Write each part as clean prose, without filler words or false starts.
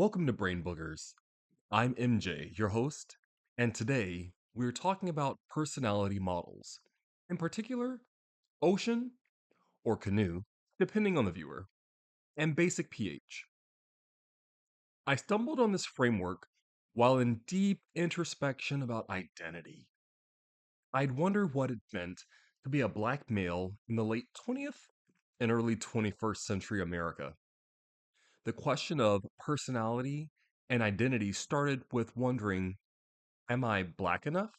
Welcome to Brain Boogers. I'm MJ, your host, and today we're talking about personality models, in particular, ocean or canoe, depending on the viewer, and basic pH. I stumbled on this framework while in deep introspection about identity. I'd wonder what it meant to be a black male in the late 20th and early 21st century America. The question of personality and identity started with wondering, am I black enough?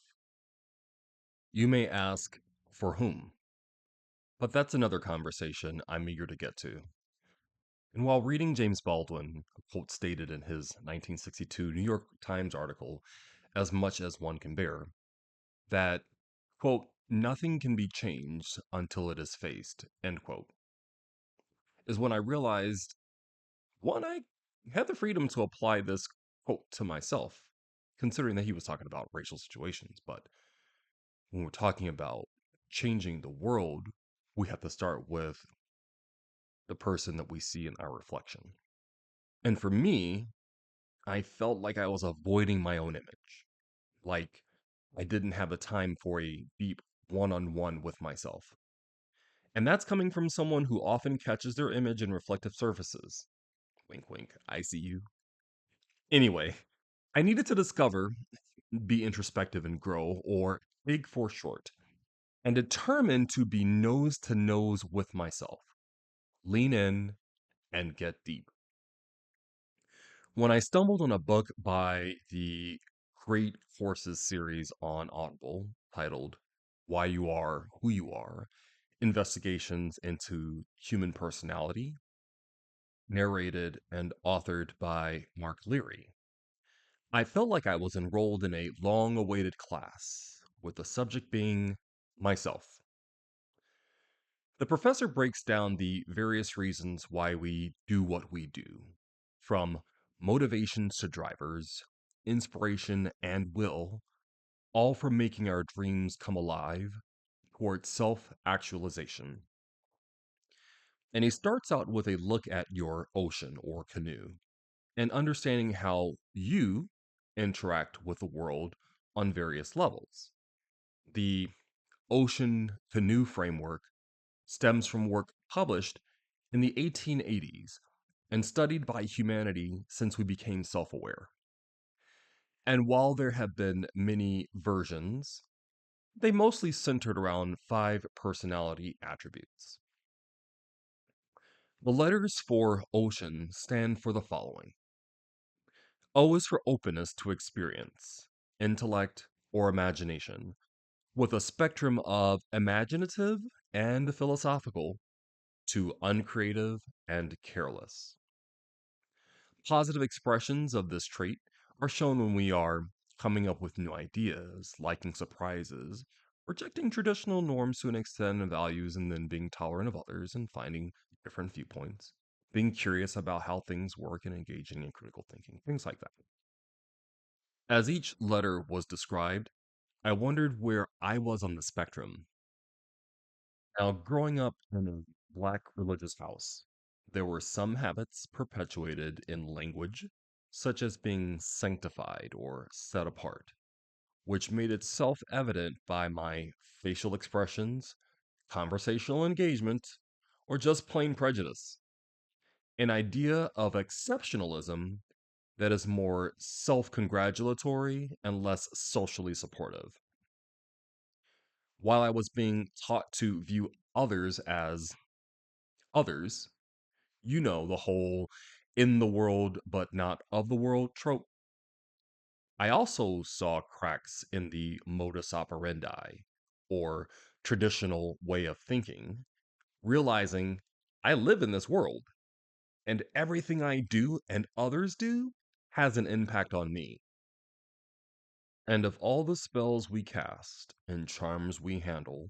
You may ask, for whom? But that's another conversation I'm eager to get to. And while reading James Baldwin, a quote stated in his 1962 New York Times article, as much as one can bear, that, quote, nothing can be changed until it is faced, end quote, is when I realized, one, I had the freedom to apply this quote to myself, considering that he was talking about racial situations, but when we're talking about changing the world, we have to start with the person that we see in our reflection. And for me, I felt like I was avoiding my own image. Like I didn't have the time for a deep one on one with myself. And that's coming from someone who often catches their image in reflective surfaces. Wink, wink, I see you. Anyway, I needed to discover, be introspective and grow, or big for short, and determined to be nose to nose with myself. Lean in and get deep. When I stumbled on a book by the Great Forces series on Audible titled Why You Are Who You Are, Investigations into Human Personality, narrated and authored by Mark Leary, I felt like I was enrolled in a long awaited class, with the subject being myself. The professor breaks down the various reasons why we do what we do, from motivations to drivers, inspiration and will, all from making our dreams come alive towards self actualization. And he starts out with a look at your ocean or canoe and understanding how you interact with the world on various levels. The ocean canoe framework stems from work published in the 1880s and studied by humanity since we became self aware. And while there have been many versions, they mostly centered around five personality attributes. The letters for ocean stand for the following: O is for openness to experience, intellect, or imagination, with a spectrum of imaginative and philosophical to uncreative and careless. Positive expressions of this trait are shown when we are coming up with new ideas, liking surprises, rejecting traditional norms to an extent and values, and then being tolerant of others and finding different viewpoints, being curious about how things work and engaging in critical thinking, things like that. As each letter was described, I wondered where I was on the spectrum. Now, growing up in a black religious house, there were some habits perpetuated in language, such as being sanctified or set apart, which made it self evident by my facial expressions, conversational engagement, or just plain prejudice. An idea of exceptionalism that is more self congratulatory and less socially supportive. While I was being taught to view others as others, the whole in the world but not of the world trope. I also saw cracks in the modus operandi, or traditional way of thinking, realizing I live in this world, and everything I do and others do has an impact on me. And of all the spells we cast and charms we handle,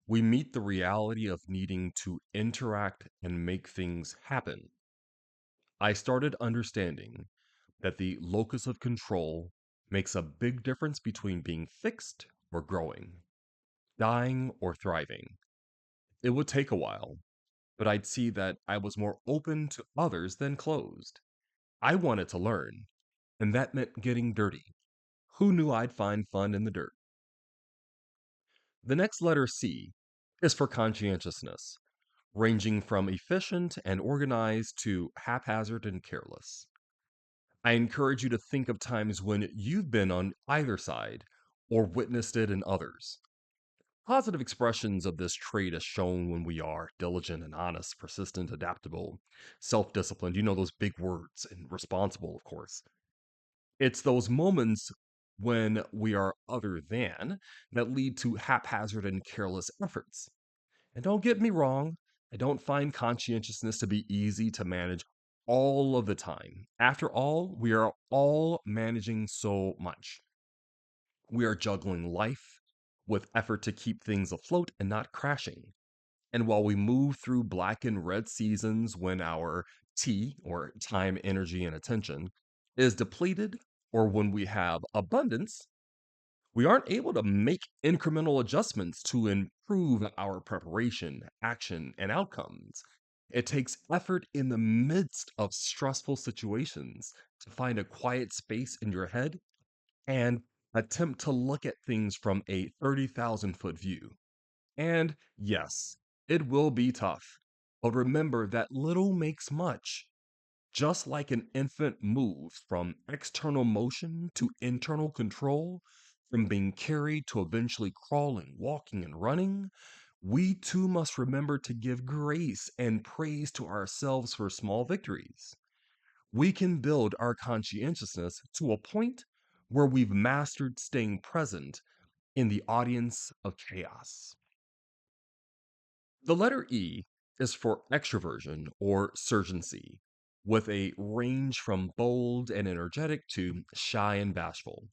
we meet the reality of needing to interact and make things happen. I started understanding that the locus of control makes a big difference between being fixed or growing, dying or thriving. It would take a while, but I'd see that I was more open to others than closed, I wanted to learn, and that meant getting dirty. Who knew I'd find fun in the dirt? The next letter C is for conscientiousness, ranging from efficient and organized to haphazard and careless. I encourage you to think of times when you've been on either side or witnessed it in others. Positive expressions of this trait is shown when we are diligent and honest, persistent, adaptable, self disciplined. You know, those big words, and responsible, of course. It's those moments when we are other than that lead to haphazard and careless efforts. And don't get me wrong, I don't find conscientiousness to be easy to manage all of the time. After all, we are all managing so much. We are juggling life with effort to keep things afloat and not crashing. And while we move through black and red seasons when our T, or time, energy, and attention, is depleted, or when we have abundance, we aren't able to make incremental adjustments to improve our preparation, action, and outcomes. It takes effort in the midst of stressful situations to find a quiet space in your head and attempt to look at things from a 30,000-foot view. And yes, it will be tough, but remember that little makes much. Just like an infant moves from external motion to internal control, from being carried to eventually crawling, walking, and running, we too must remember to give grace and praise to ourselves for small victories. We can build our conscientiousness to a point where we've mastered staying present in the audience of chaos. The letter E is for extraversion or surgency, with a range from bold and energetic to shy and bashful.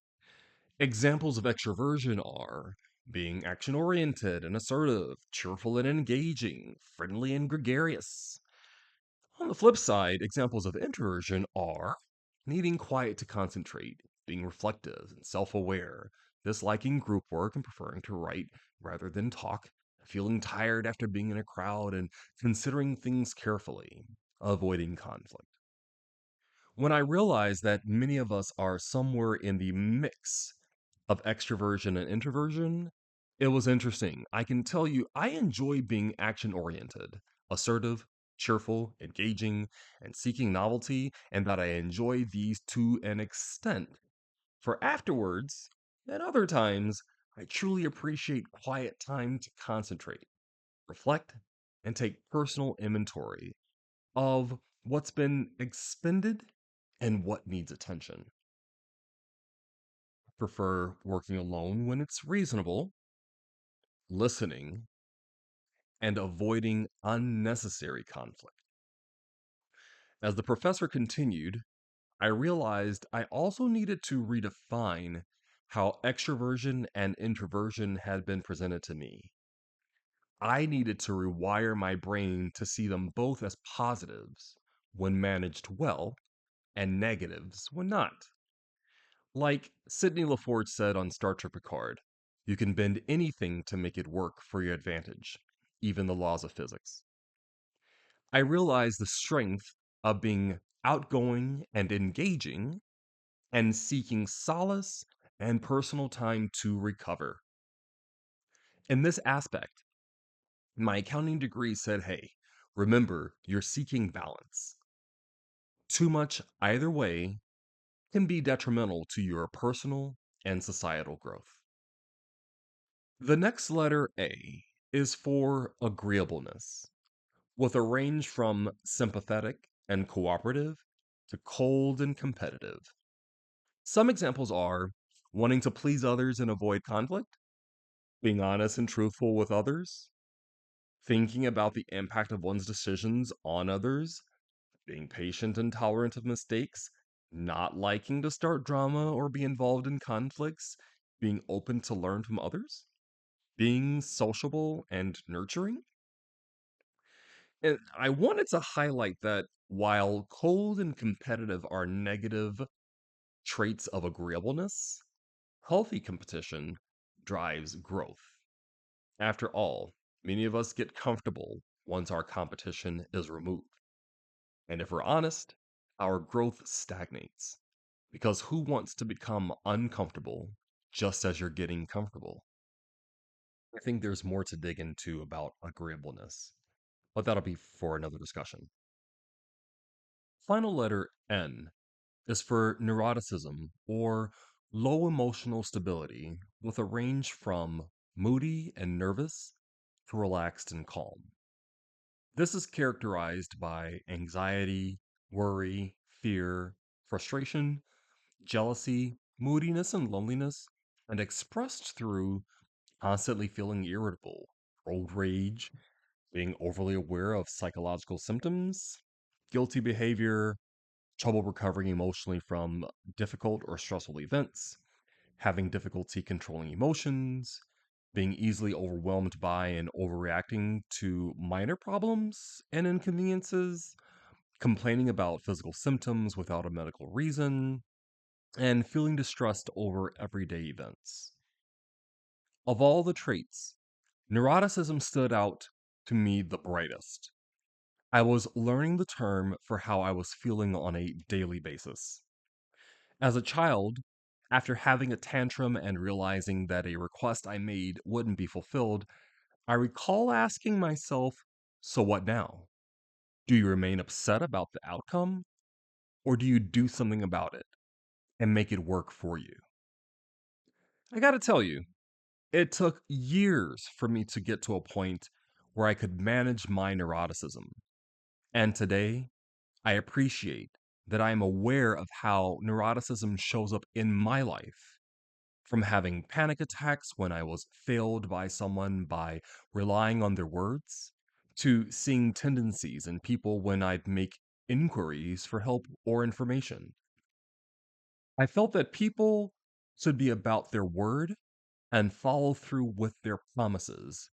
Examples of extroversion are being action oriented and assertive, cheerful and engaging, friendly and gregarious. On the flip side, examples of introversion are needing quiet to concentrate, being reflective and self aware, disliking group work and preferring to write rather than talk, feeling tired after being in a crowd, and considering things carefully, avoiding conflict. When I realized that many of us are somewhere in the mix of extroversion and introversion, it was interesting. I can tell you, I enjoy being action oriented, assertive, cheerful, engaging, and seeking novelty, and that I enjoy these to an extent. For afterwards, at other times, I truly appreciate quiet time to concentrate, reflect, and take personal inventory of what's been expended and what needs attention. Prefer working alone when it's reasonable, listening, and avoiding unnecessary conflict. As the professor continued, I realized I also needed to redefine how extroversion and introversion had been presented to me. I needed to rewire my brain to see them both as positives when managed well and negatives when not. Like Sidney LaForge said on Star Trek Picard, you can bend anything to make it work for your advantage, even the laws of physics. I realized the strength of being outgoing and engaging and seeking solace and personal time to recover. In this aspect, my accounting degree said, hey, remember, you're seeking balance. Too much either way can be detrimental to your personal and societal growth. The next letter A is for agreeableness, with a range from sympathetic and cooperative to cold and competitive. Some examples are wanting to please others and avoid conflict, being honest and truthful with others, thinking about the impact of one's decisions on others, being patient and tolerant of mistakes, not liking to start drama or be involved in conflicts, being open to learn from others, being sociable and nurturing. And I wanted to highlight that while cold and competitive are negative traits of agreeableness, healthy competition drives growth. After all, many of us get comfortable once our competition is removed. And if we're honest, our growth stagnates. Because who wants to become uncomfortable just as you're getting comfortable? I think there's more to dig into about agreeableness, but that'll be for another discussion. Final letter N is for neuroticism or low emotional stability with a range from moody and nervous to relaxed and calm. This is characterized by anxiety, worry, fear, frustration, jealousy, moodiness, and loneliness, and expressed through constantly feeling irritable, road rage, being overly aware of psychological symptoms, guilty behavior, trouble recovering emotionally from difficult or stressful events, having difficulty controlling emotions, being easily overwhelmed by and overreacting to minor problems and inconveniences, complaining about physical symptoms without a medical reason, and feeling distressed over everyday events. Of all the traits, neuroticism stood out to me the brightest. I was learning the term for how I was feeling on a daily basis. As a child, after having a tantrum and realizing that a request I made wouldn't be fulfilled, I recall asking myself, so what now? Do you remain upset about the outcome, or do you do something about it and make it work for you? I gotta tell you, it took years for me to get to a point where I could manage my neuroticism. And today, I appreciate that I am aware of how neuroticism shows up in my life. From having panic attacks when I was failed by someone by relying on their words, to seeing tendencies in people when I'd make inquiries for help or information. I felt that people should be about their word and follow through with their promises,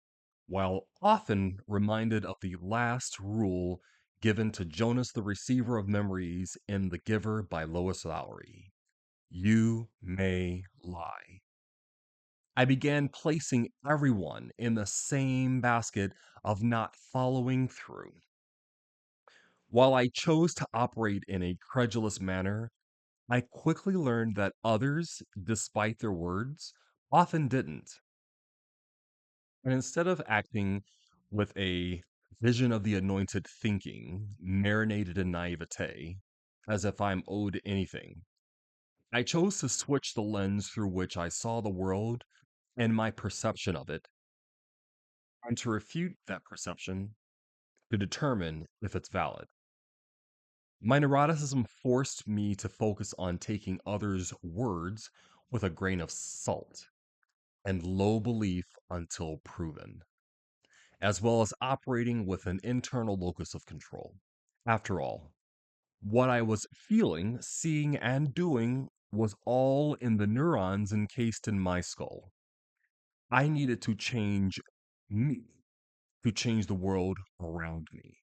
while often reminded of the last rule given to Jonas the receiver of memories in The Giver by Lois Lowry: you may lie. I began placing everyone in the same basket of not following through. While I chose to operate in a credulous manner, I quickly learned that others, despite their words, often didn't. And instead of acting with a vision of the anointed thinking, marinated in naivete, as if I'm owed anything, I chose to switch the lens through which I saw the world and my perception of it, and to refute that perception to determine if it's valid. My neuroticism forced me to focus on taking others' words with a grain of salt and low belief until proven, as well as operating with an internal locus of control. After all, what I was feeling, seeing, and doing was all in the neurons encased in my skull. I needed to change me to change the world around me.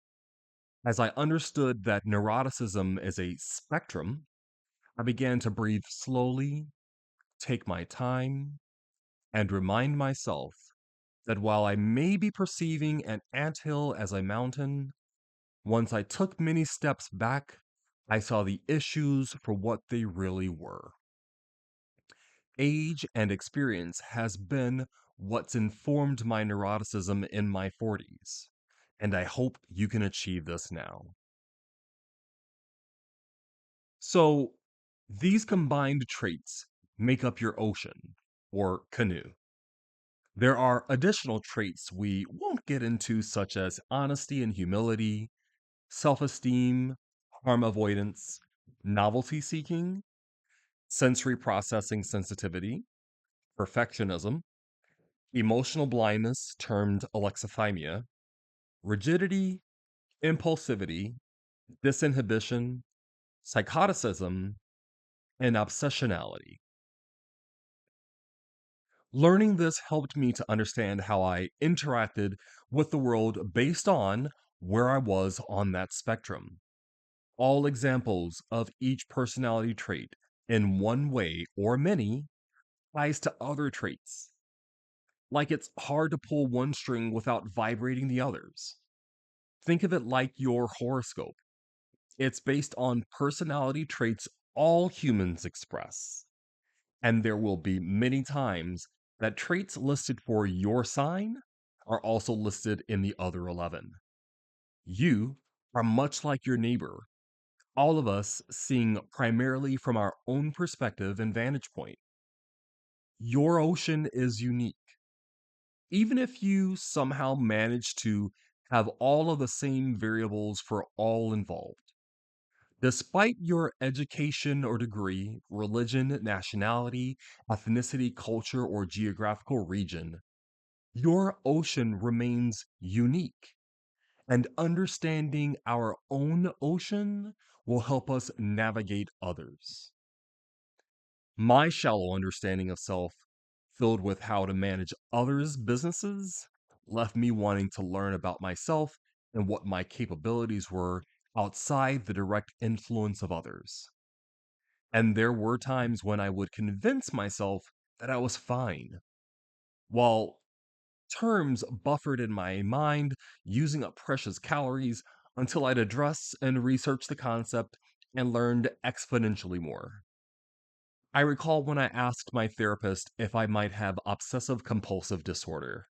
As I understood that neuroticism is a spectrum, I began to breathe slowly, take my time, and remind myself that while I may be perceiving an anthill as a mountain, once I took many steps back, I saw the issues for what they really were. Age and experience has been what's informed my neuroticism in my 40s, and I hope you can achieve this now. So, these combined traits make up your ocean, or canoe. There are additional traits we won't get into, such as honesty and humility, self esteem, harm avoidance, novelty seeking, sensory processing sensitivity, perfectionism, emotional blindness, termed alexithymia, rigidity, impulsivity, disinhibition, psychoticism, and obsessionality. Learning this helped me to understand how I interacted with the world based on where I was on that spectrum. All examples of each personality trait, in one way or many, ties to other traits. Like it's hard to pull one string without vibrating the others. Think of it like your horoscope. It's based on personality traits all humans express. And there will be many times that traits listed for your sign are also listed in the other 11. You are much like your neighbor, all of us seeing primarily from our own perspective and vantage point. Your ocean is unique. Even if you somehow manage to have all of the same variables for all involved. Despite your education or degree, religion, nationality, ethnicity, culture, or geographical region, your ocean remains unique. And understanding our own ocean will help us navigate others. My shallow understanding of self, filled with how to manage others' businesses, left me wanting to learn about myself and what my capabilities were outside the direct influence of others. And there were times when I would convince myself that I was fine, while terms buffered in my mind, using up precious calories until I'd address and research the concept and learned exponentially more. I recall when I asked my therapist if I might have obsessive compulsive disorder.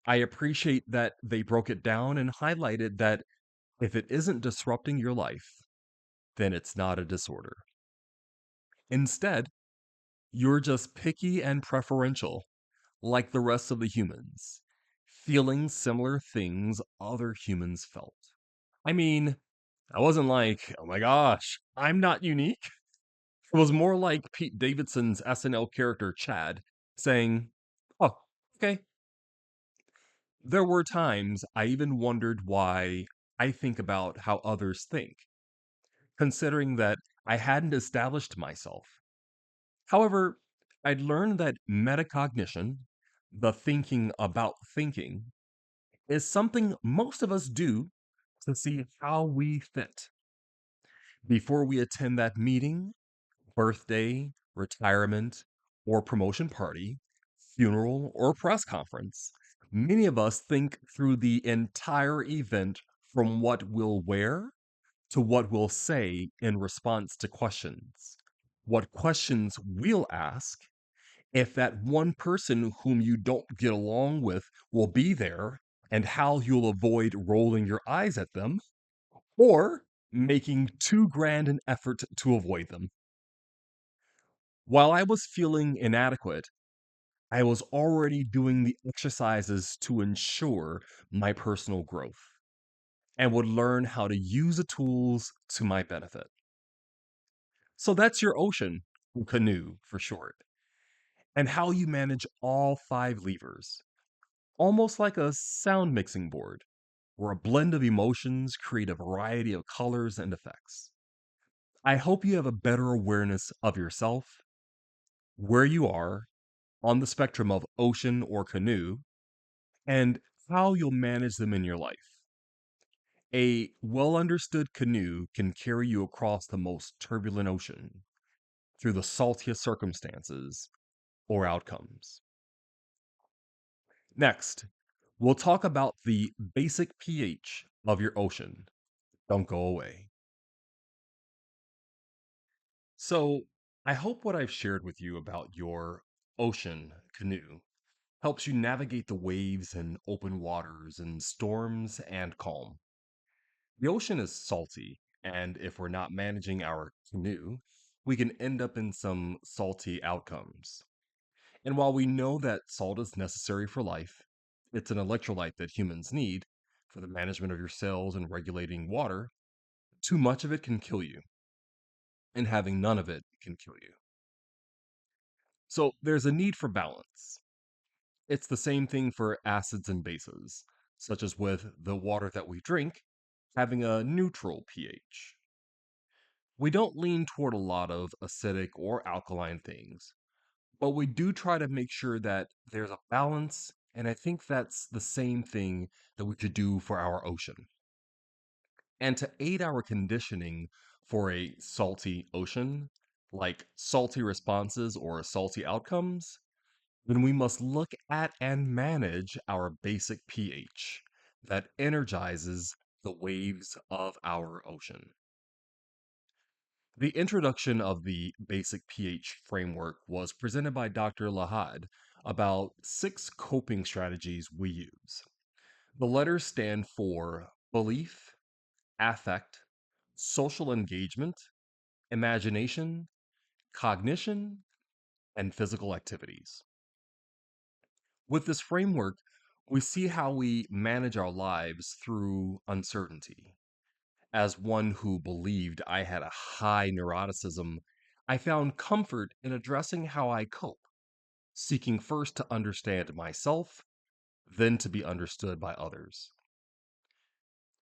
I appreciate that they broke it down and highlighted that if it isn't disrupting your life, then it's not a disorder. Instead, you're just picky and preferential, like the rest of the humans, feeling similar things other humans felt. I mean, I wasn't like, oh my gosh, I'm not unique. It was more like Pete Davidson's SNL character Chad saying, oh, okay. There were times I even wondered why I think about how others think, considering that I hadn't established myself. However, I'd learned that metacognition, the thinking about thinking, is something most of us do to see how we fit. Before we attend that meeting, birthday, retirement, or promotion party, funeral, or press conference, many of us think through the entire event from what we'll wear to what we'll say in response to questions, what questions we'll ask, if that one person whom you don't get along with will be there, and how you'll avoid rolling your eyes at them, or making too grand an effort to avoid them. While I was feeling inadequate, I was already doing the exercises to ensure my personal growth and would learn how to use the tools to my benefit. So that's your ocean, canoe for short, and how you manage all 5 levers, almost like a sound mixing board, where a blend of emotions create a variety of colors and effects. I hope you have a better awareness of yourself, where you are on the spectrum of ocean or canoe, and how you'll manage them in your life. A well understood canoe can carry you across the most turbulent ocean, through the saltiest circumstances or outcomes. Next, we'll talk about the basic pH of your ocean. Don't go away. So, I hope what I've shared with you about your ocean canoe helps you navigate the waves and open waters and storms and calm. The ocean is salty, and if we're not managing our canoe, we can end up in some salty outcomes. And while we know that salt is necessary for life, it's an electrolyte that humans need for the management of your cells and regulating water. Too much of it can kill you, and having none of it can kill you. So there's a need for balance. It's the same thing for acids and bases, such as with the water that we drink having a neutral pH. We don't lean toward a lot of acidic or alkaline things, but we do try to make sure that there's a balance, and I think that's the same thing that we could do for our ocean. And to aid our conditioning for a salty ocean, like salty responses or salty outcomes, then we must look at and manage our basic pH that energizes the waves of our ocean. The introduction of the basic pH framework was presented by Dr. Lahad about 6 coping strategies we use. The letters stand for belief, affect, social engagement, imagination, cognition, and physical activities. With this framework, we see how we manage our lives through uncertainty. As one who believed I had a high neuroticism, I found comfort in addressing how I cope, seeking first to understand myself, then to be understood by others.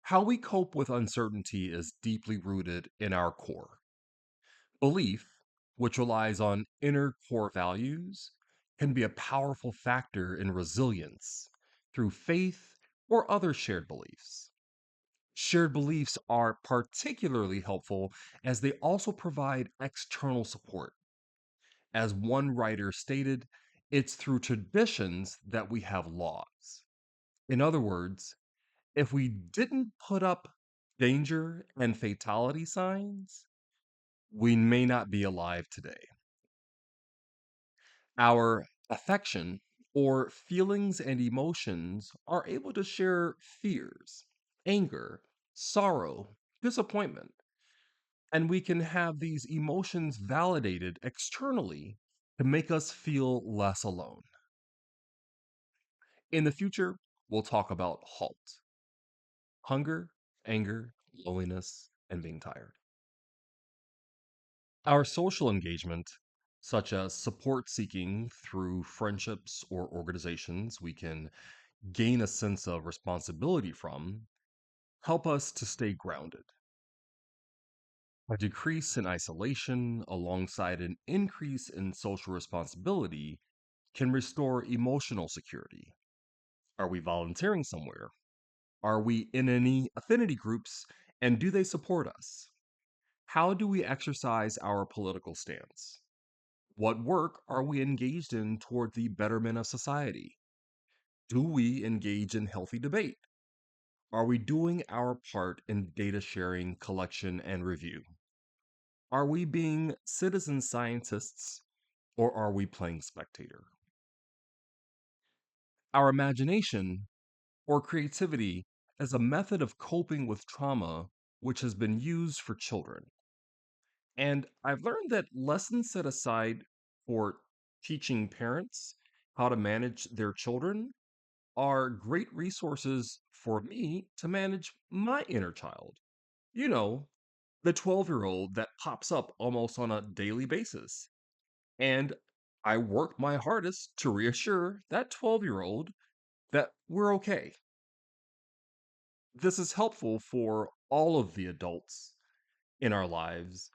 How we cope with uncertainty is deeply rooted in our core. Belief, which relies on inner core values, can be a powerful factor in resilience through faith or other shared beliefs. Shared beliefs are particularly helpful as they also provide external support. As one writer stated, it's through traditions that we have laws. In other words, if we didn't put up danger and fatality signs, we may not be alive today. Our affection or feelings and emotions are able to share fears, anger, sorrow, disappointment, and we can have these emotions validated externally to make us feel less alone. In the future, we'll talk about HALT: hunger, anger, loneliness, and being tired. Our social engagement, such as support seeking through friendships or organizations we can gain a sense of responsibility from, help us to stay grounded. A decrease in isolation alongside an increase in social responsibility can restore emotional security. Are we volunteering somewhere? Are we in any affinity groups and do they support us? How do we exercise our political stance? What work are we engaged in toward the betterment of society? Do we engage in healthy debate? Are we doing our part in data sharing, collection, and review? Are we being citizen scientists or are we playing spectator? Our imagination or creativity is a method of coping with trauma which has been used for children. And I've learned that lessons set aside for teaching parents how to manage their children are great resources for me to manage my inner child. You know, the 12-year-old that pops up almost on a daily basis. And I work my hardest to reassure that 12-year-old that we're okay. This is helpful for all of the adults in our lives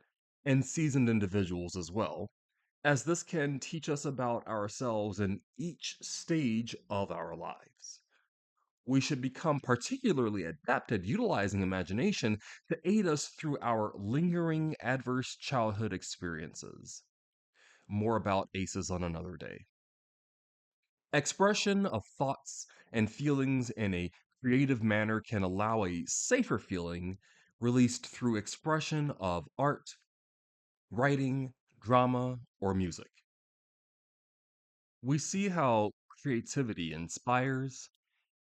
and seasoned individuals as well, as this can teach us about ourselves in each stage of our lives. We should become particularly adept at utilizing imagination to aid us through our lingering adverse childhood experiences. More about ACEs on another day. Expression of thoughts and feelings in a creative manner can allow a safer feeling released through expression of art, writing, drama, or music. We see how creativity inspires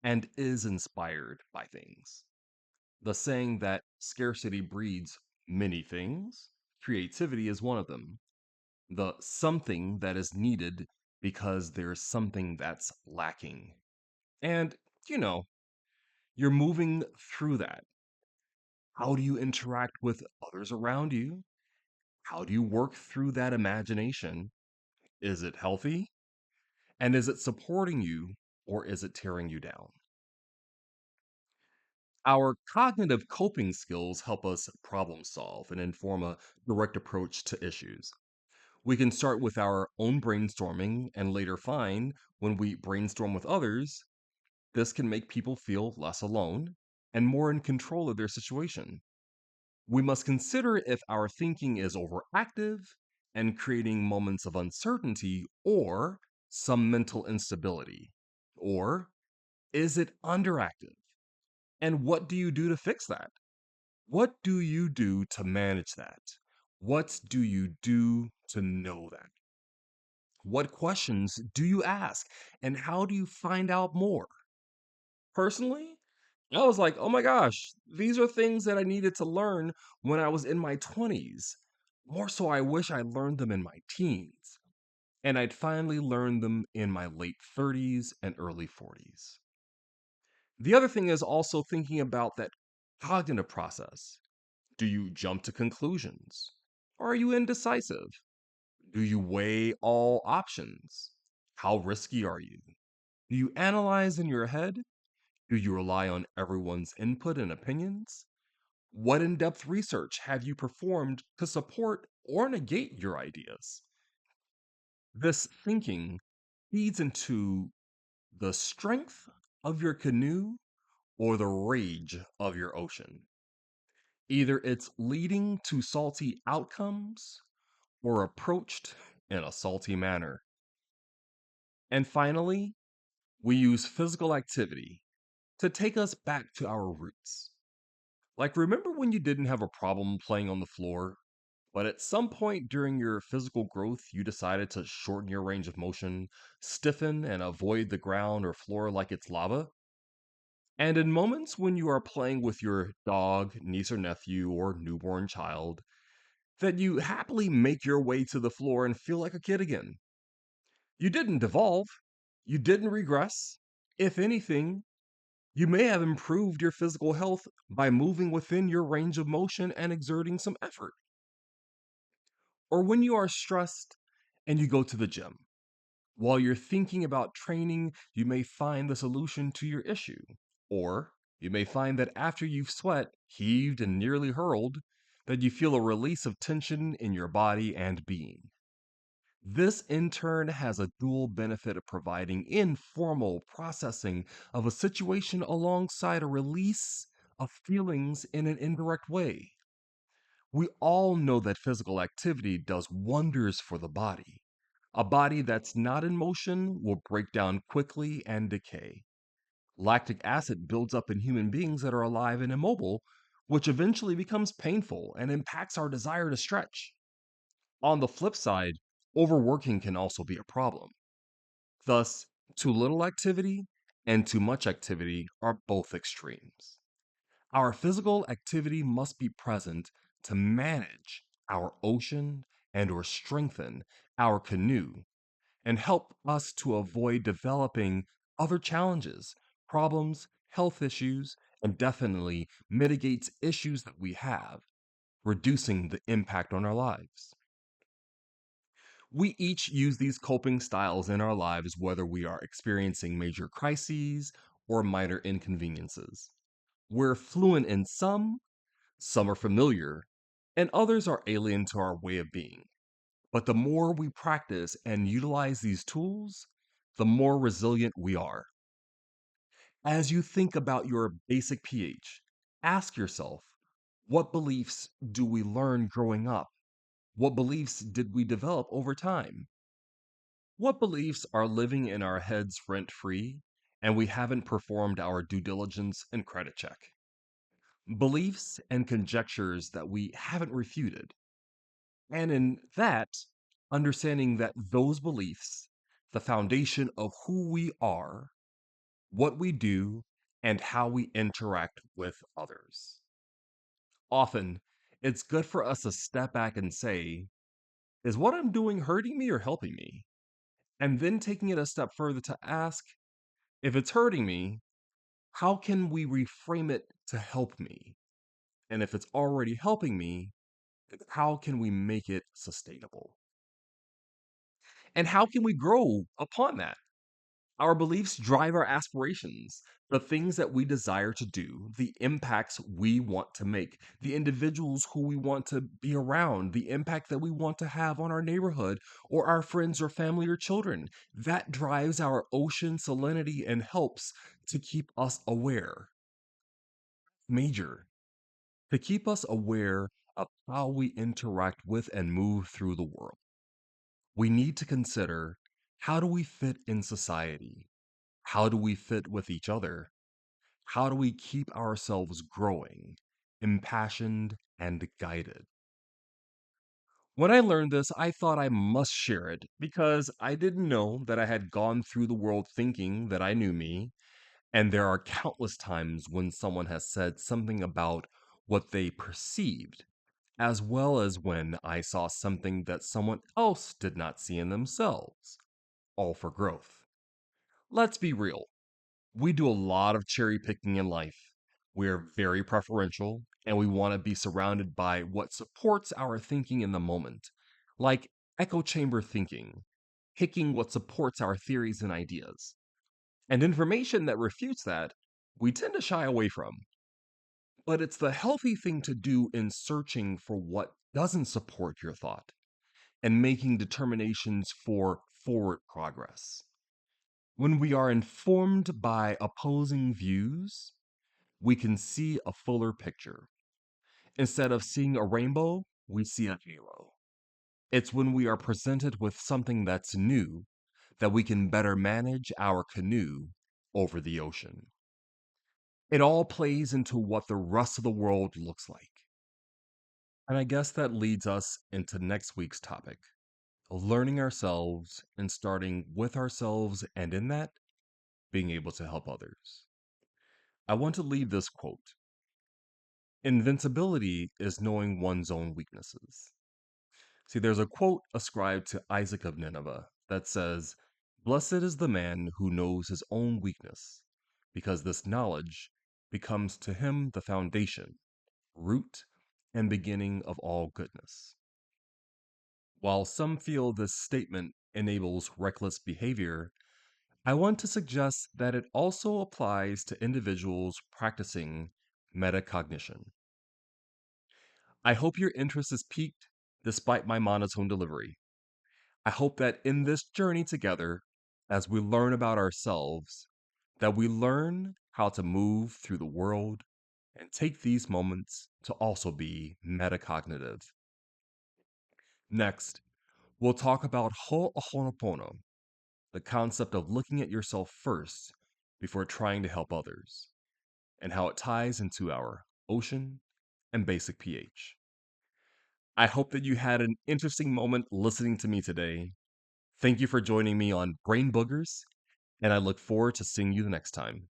and is inspired by things. The saying that scarcity breeds many things, creativity is one of them. The something that is needed because there's something that's lacking. And, you know, you're moving through that. How do you interact with others around you? How do you work through that imagination? Is it healthy? And is it supporting you or is it tearing you down? Our cognitive coping skills help us problem solve and inform a direct approach to issues. We can start with our own brainstorming and later find when we brainstorm with others, this can make people feel less alone and more in control of their situation. We must consider if our thinking is overactive and creating moments of uncertainty or some mental instability. Or is it underactive? And what do you do to fix that? What do you do to manage that? What do you do to know that? What questions do you ask? And how do you find out more? Personally, I was like, oh my gosh, these are things that I needed to learn when I was in my 20s. More so, I wish I learned them in my teens. And I'd finally learned them in my late 30s and early 40s. The other thing is also thinking about that cognitive process. Do you jump to conclusions? Or are you indecisive? Do you weigh all options? How risky are you? Do you analyze in your head? Do you rely on everyone's input and opinions? What in depth research have you performed to support or negate your ideas? This thinking feeds into the strength of your canoe or the rage of your ocean. Either it's leading to salty outcomes or approached in a salty manner. And finally, we use physical activity to take us back to our roots. Like, remember when you didn't have a problem playing on the floor, but at some point during your physical growth, you decided to shorten your range of motion, stiffen, and avoid the ground or floor like it's lava? And in moments when you are playing with your dog, niece or nephew, or newborn child, that you happily make your way to the floor and feel like a kid again. You didn't devolve, you didn't regress. If anything, you may have improved your physical health by moving within your range of motion and exerting some effort. Or when you are stressed and you go to the gym. While you're thinking about training, you may find the solution to your issue. Or you may find that after you've sweat, heaved, and nearly hurled, that you feel a release of tension in your body and being. This in turn has a dual benefit of providing informal processing of a situation alongside a release of feelings in an indirect way. We all know that physical activity does wonders for the body. A body that's not in motion will break down quickly and decay. Lactic acid builds up in human beings that are alive and immobile, which eventually becomes painful and impacts our desire to stretch. On the flip side, overworking can also be a problem. Thus, too little activity and too much activity are both extremes. Our physical activity must be present to manage our ocean and or strengthen our canoe and help us to avoid developing other challenges, problems, health issues, and definitely mitigates issues that we have, reducing the impact on our lives. We each use these coping styles in our lives, whether we are experiencing major crises or minor inconveniences. We're fluent in some are familiar, and others are alien to our way of being. But the more we practice and utilize these tools, the more resilient we are. As you think about your basic pH, ask yourself, what beliefs do we learn growing up? What beliefs did we develop over time? What beliefs are living in our heads rent free and we haven't performed our due diligence and credit check? Beliefs and conjectures that we haven't refuted. And in that, understanding that those beliefs, the foundation of who we are, what we do, and how we interact with others. Often, it's good for us to step back and say, is what I'm doing hurting me or helping me? And then taking it a step further to ask, if it's hurting me, how can we reframe it to help me? And if it's already helping me, then how can we make it sustainable? And how can we grow upon that? Our beliefs drive our aspirations, the things that we desire to do, the impacts we want to make, the individuals who we want to be around, the impact that we want to have on our neighborhood or our friends or family or children. That drives our ocean salinity and helps to keep us aware. Major. To keep us aware of how we interact with and move through the world. We need to consider, how do we fit in society? How do we fit with each other? How do we keep ourselves growing, impassioned, and guided? When I learned this, I thought I must share it because I didn't know that I had gone through the world thinking that I knew me. And there are countless times when someone has said something about what they perceived, as well as when I saw something that someone else did not see in themselves, all for growth. Let's be real. We do a lot of cherry picking in life. We're very preferential, and we want to be surrounded by what supports our thinking in the moment, like echo chamber thinking, picking what supports our theories and ideas. And information that refutes that, we tend to shy away from. But it's the healthy thing to do in searching for what doesn't support your thought and making determinations for forward progress. When we are informed by opposing views, we can see a fuller picture. Instead of seeing a rainbow, we see a halo. It's when we are presented with something that's new that we can better manage our canoe over the ocean. It all plays into what the rest of the world looks like. And I guess that leads us into next week's topic, learning ourselves and starting with ourselves, and in that, being able to help others. I want to leave this quote: Invincibility is knowing one's own weaknesses. See, there's a quote ascribed to Isaac of Nineveh that says, Blessed is the man who knows his own weakness, because this knowledge becomes to him the foundation, root, and beginning of all goodness. While some feel this statement enables reckless behavior, I want to suggest that it also applies to individuals practicing metacognition. I hope your interest is piqued despite my monotone delivery. I hope that in this journey together, as we learn about ourselves, that we learn how to move through the world and take these moments to also be metacognitive. Next, we'll talk about ho'oponopono, the concept of looking at yourself first before trying to help others, and how it ties into our ocean and basic pH. I hope that you had an interesting moment listening to me today. Thank you for joining me on Brain Boogers, and I look forward to seeing you the next time.